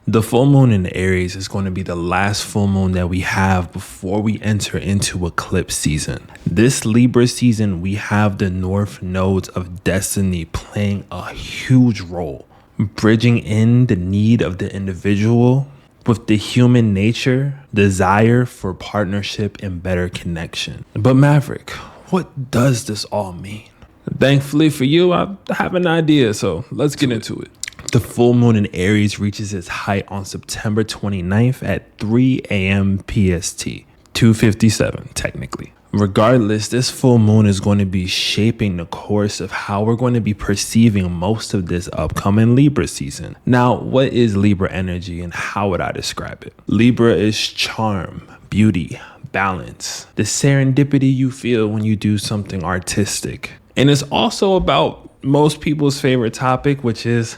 The full moon in Aries is going to be the last full moon that we have before we enter into eclipse season. This Libra season, we have the north nodes of destiny playing a huge role, bridging in the need of the individual with the human nature, desire for partnership and better connection. But Maverick, what does this all mean? Thankfully for you, I have an idea, so let's get into it. The full moon in Aries reaches its height on September 29th at 3 a.m. PST, 2:57 technically. Regardless, this full moon is going to be shaping the course of how we're going to be perceiving most of this upcoming Libra season. Now, what is Libra energy and how would I describe it? Libra is charm, beauty, balance, the serendipity you feel when you do something artistic. And it's also about most people's favorite topic, which is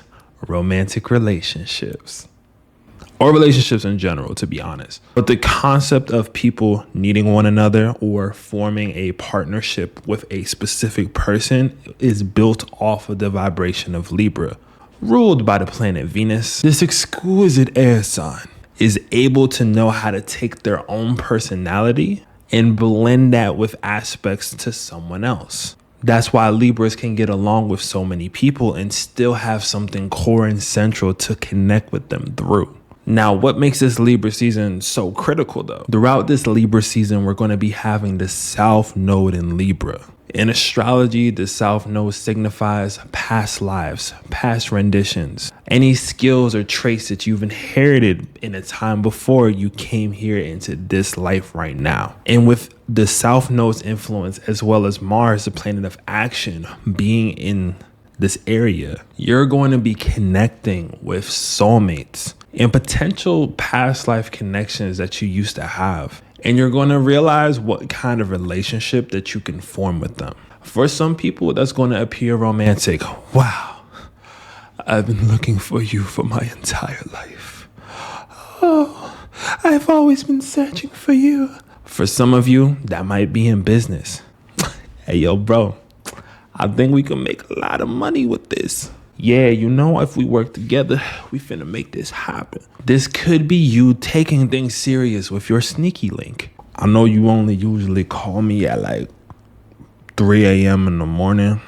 romantic relationships. Or relationships in general, to be honest. But the concept of people needing one another or forming a partnership with a specific person is built off of the vibration of Libra. Ruled by the planet Venus, this exquisite air sign is able to know how to take their own personality and blend that with aspects to someone else. That's why Libras can get along with so many people and still have something core and central to connect with them through. Now, what makes this Libra season so critical though? Throughout this Libra season, we're going to be having the South Node in Libra. In astrology, the South Node signifies past lives, past renditions, any skills or traits that you've inherited in a time before you came here into this life right now. And with the South Node's influence, as well as Mars, the planet of action, being in this area, you're going to be connecting with soulmates and potential past life connections that you used to have. And you're going to realize what kind of relationship that you can form with them. For some people, that's going to appear romantic. Wow, I've been looking for you for my entire life. Oh, I've always been searching for you. For some of you, that might be in business. Hey, yo, bro, I think we can make a lot of money with this. Yeah, you know, if we work together, we finna make this happen. This could be you taking things serious with your sneaky link. I know you only usually call me at like 3 a.m. in the morning,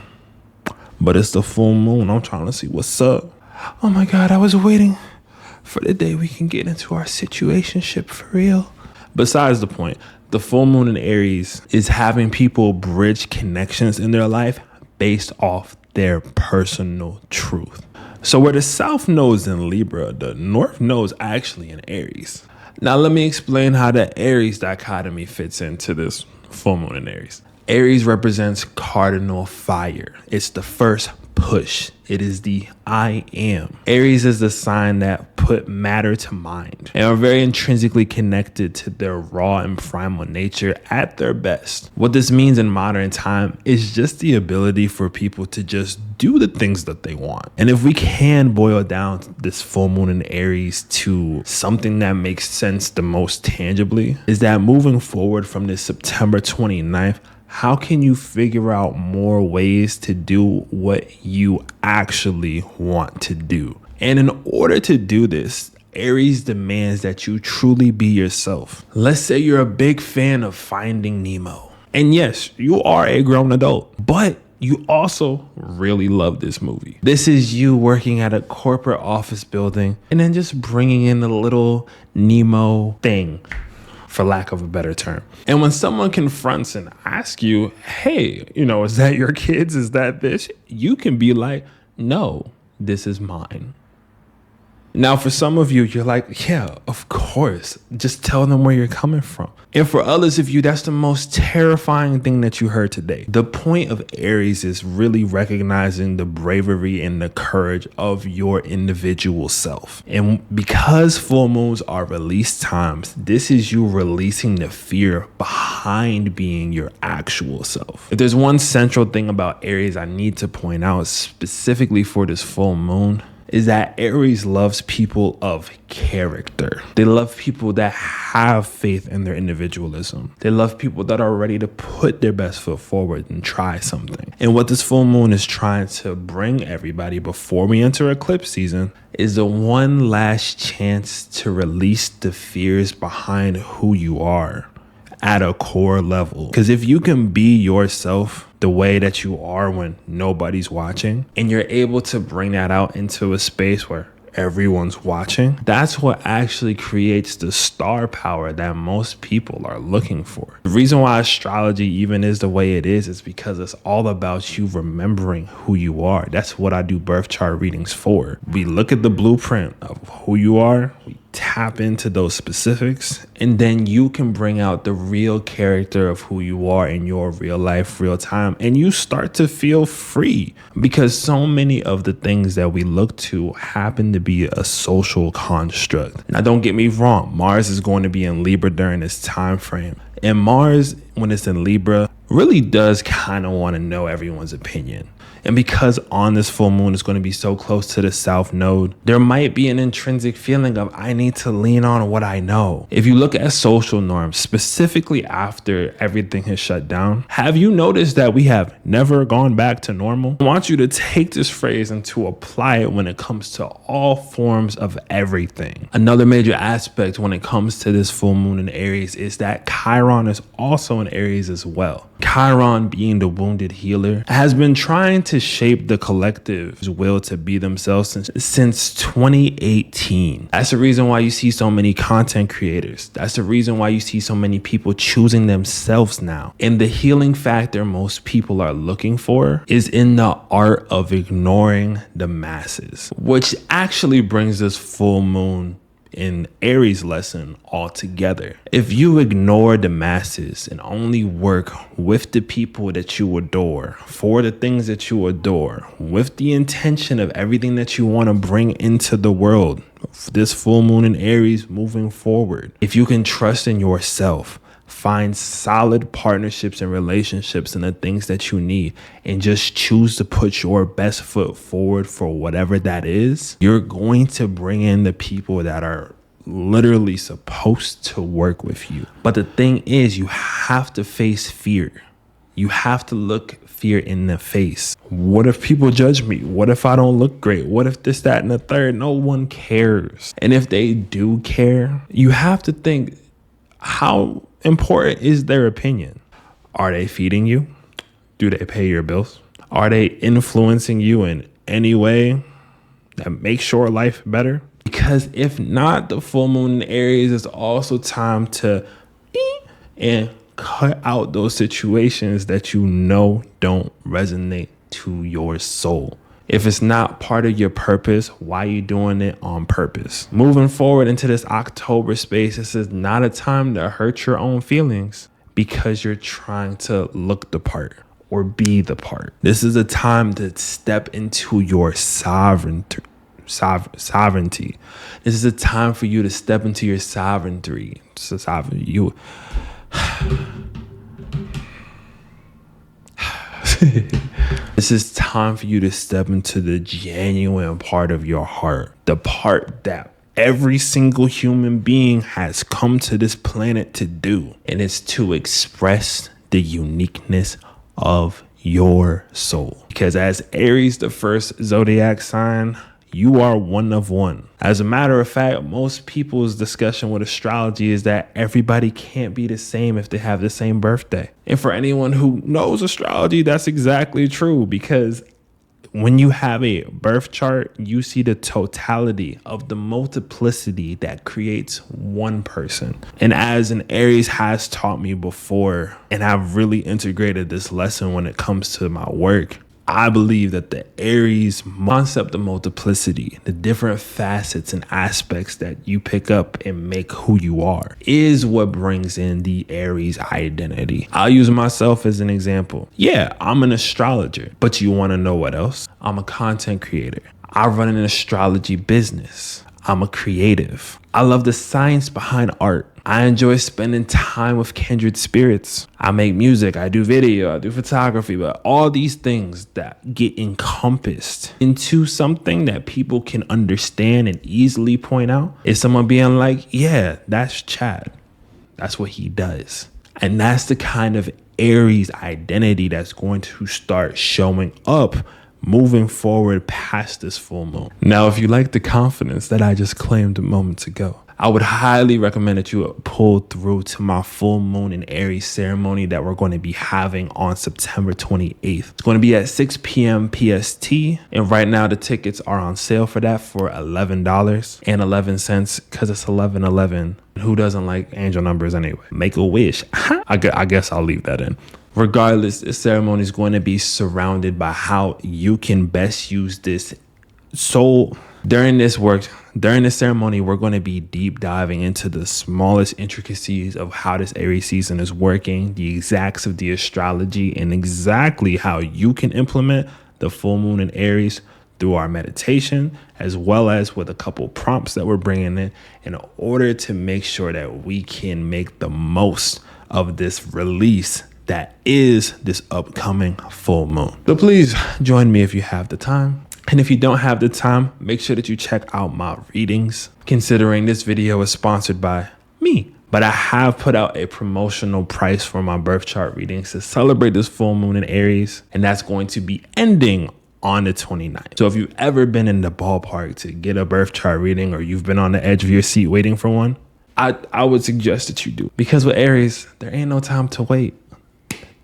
but it's the full moon. I'm trying to see what's up. Oh my God, I was waiting for the day we can get into our situationship for real. Besides the point, the full moon in Aries is having people bridge connections in their life based off their personal truth. So where the South Node's in Libra, the North Node's actually in Aries. Now let me explain how the Aries dichotomy fits into this full moon in Aries. Aries represents cardinal fire. It's the first push. It is the I am. Aries is the sign that put matter to mind and are very intrinsically connected to their raw and primal nature at their best. What this means in modern time is just the ability for people to just do the things that they want. And if we can boil down this full moon in Aries to something that makes sense the most tangibly, is that moving forward from this September 29th, how can you figure out more ways to do what you actually want to do? And in order to do this, Aries demands that you truly be yourself. Let's say you're a big fan of Finding Nemo. And yes, you are a grown adult, but you also really love this movie. This is you working at a corporate office building and then just bringing in a little Nemo thing, for lack of a better term. And when someone confronts and asks you, hey, is that your kids? Is that this? You can be like, no, this is mine. Now, for some of you, you're like, yeah, of course. Just tell them where you're coming from. And for others of you, that's the most terrifying thing that you heard today. The point of Aries is really recognizing the bravery and the courage of your individual self. And because full moons are release times, this is you releasing the fear behind being your actual self. If there's one central thing about Aries I need to point out specifically for this full moon, is that Aries loves people of character. They love people that have faith in their individualism. They love people that are ready to put their best foot forward and try something. And what this full moon is trying to bring everybody before we enter eclipse season is the one last chance to release the fears behind who you are at a core level. Because if you can be yourself the way that you are when nobody's watching, and you're able to bring that out into a space where everyone's watching, that's what actually creates the star power that most people are looking for. The reason why astrology even is the way it is because it's all about you remembering who you are. That's what I do birth chart readings for. We look at the blueprint of who you are, we tap into those specifics, and then you can bring out the real character of who you are in your real life, real time, and you start to feel free, because so many of the things that we look to happen to be a social construct. Now, don't get me wrong, Mars is going to be in Libra during this time frame, and Mars, when it's in Libra, really does kind of want to know everyone's opinion. And because on this full moon is going to be so close to the south node, there might be an intrinsic feeling of, I need to lean on what I know. If you look at social norms, specifically after everything has shut down, have you noticed that we have never gone back to normal? I want you to take this phrase and to apply it when it comes to all forms of everything. Another major aspect when it comes to this full moon in Aries is that Chiron is also in Aries as well. Chiron, being the wounded healer, has been trying to shape the collective's will to be themselves since 2018. That's the reason why you see so many content creators. That's the reason why you see so many people choosing themselves now. And the healing factor most people are looking for is in the art of ignoring the masses, which actually brings this full moon in Aries lesson altogether. If you ignore the masses and only work with the people that you adore, for the things that you adore, with the intention of everything that you want to bring into the world, this full moon in Aries moving forward, if you can trust in yourself, find solid partnerships and relationships and the things that you need, and just choose to put your best foot forward for whatever that is, you're going to bring in the people that are literally supposed to work with you. But the thing is, you have to face fear. You have to look fear in the face. What if people judge me? What if I don't look great? What if this, that, and the third? No one cares. And if they do care, you have to think, how important is their opinion? Are they feeding you? Do they pay your bills? Are they influencing you in any way that makes your life better? Because if not, the full moon in Aries is also time to and cut out those situations that you know don't resonate to your soul. If it's not part of your purpose, why are you doing it on purpose? Moving forward into this October space, this is not a time to hurt your own feelings because you're trying to look the part or be the part. This is a time to step into your sovereignty. This is a time for you to step into your sovereignty. This is time for you to step into the genuine part of your heart, the part that every single human being has come to this planet to do, and it's to express the uniqueness of your soul. Because as Aries, the first zodiac sign, you are one of one. As a matter of fact, most people's discussion with astrology is that everybody can't be the same if they have the same birthday. And for anyone who knows astrology, that's exactly true, because when you have a birth chart, you see the totality of the multiplicity that creates one person. And as an Aries has taught me before, and I've really integrated this lesson when it comes to my work, I believe that the Aries concept of multiplicity, the different facets and aspects that you pick up and make who you are, is what brings in the Aries identity. I'll use myself as an example. Yeah, I'm an astrologer, but you want to know what else? I'm a content creator. I run an astrology business. I'm a creative. I love the science behind art. I enjoy spending time with kindred spirits. I make music, I do video, I do photography, but all these things that get encompassed into something that people can understand and easily point out is someone being like, yeah, that's Chad. That's what he does. And that's the kind of Aries identity that's going to start showing up moving forward past this full moon. Now, if you like the confidence that I just claimed moments ago, I would highly recommend that you pull through to my full moon in Aries ceremony that we're going to be having on September 28th. It's going to be at 6 p.m. PST. And right now the tickets are on sale for that for $11.11 because it's 11/11. Who doesn't like angel numbers anyway? Make a wish. I guess I'll leave that in. Regardless, the ceremony is going to be surrounded by how you can best use this. So during this ceremony, we're going to be deep diving into the smallest intricacies of how this Aries season is working, the exacts of the astrology, and exactly how you can implement the full moon in Aries through our meditation, as well as with a couple prompts that we're bringing in order to make sure that we can make the most of this release that is this upcoming full moon. So please join me if you have the time. And if you don't have the time, make sure that you check out my readings, considering this video is sponsored by me. But I have put out a promotional price for my birth chart readings to celebrate this full moon in Aries, and that's going to be ending on the 29th. So if you've ever been in the ballpark to get a birth chart reading, or you've been on the edge of your seat waiting for one, I would suggest that you do. Because with Aries, there ain't no time to wait.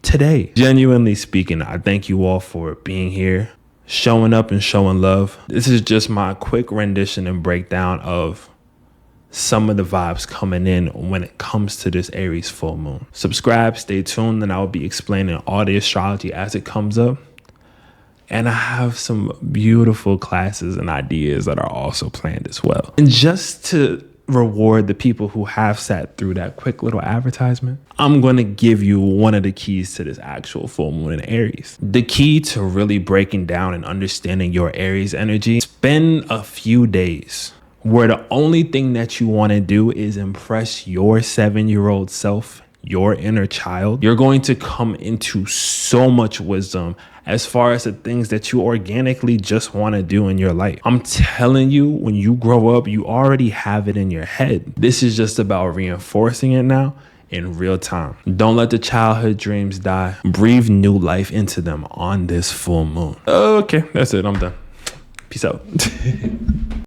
Today, genuinely speaking, I thank you all for being here, showing up and showing love. This is just my quick rendition and breakdown of some of the vibes coming in when it comes to this Aries full moon. Subscribe, stay tuned, and I will be explaining all the astrology as it comes up. And I have some beautiful classes and ideas that are also planned as well. And just to reward the people who have sat through that quick little advertisement, I'm going to give you one of the keys to this actual full moon in Aries. The key to really breaking down and understanding your Aries energy: spend a few days where the only thing that you want to do is impress your 7-year-old self, your inner child. You're going to come into so much wisdom as far as the things that you organically just want to do in your life. I'm telling you, when you grow up, you already have it in your head. This is just about reinforcing it now in real time. Don't let the childhood dreams die. Breathe new life into them on this full moon. Okay, that's it. I'm done. Peace out.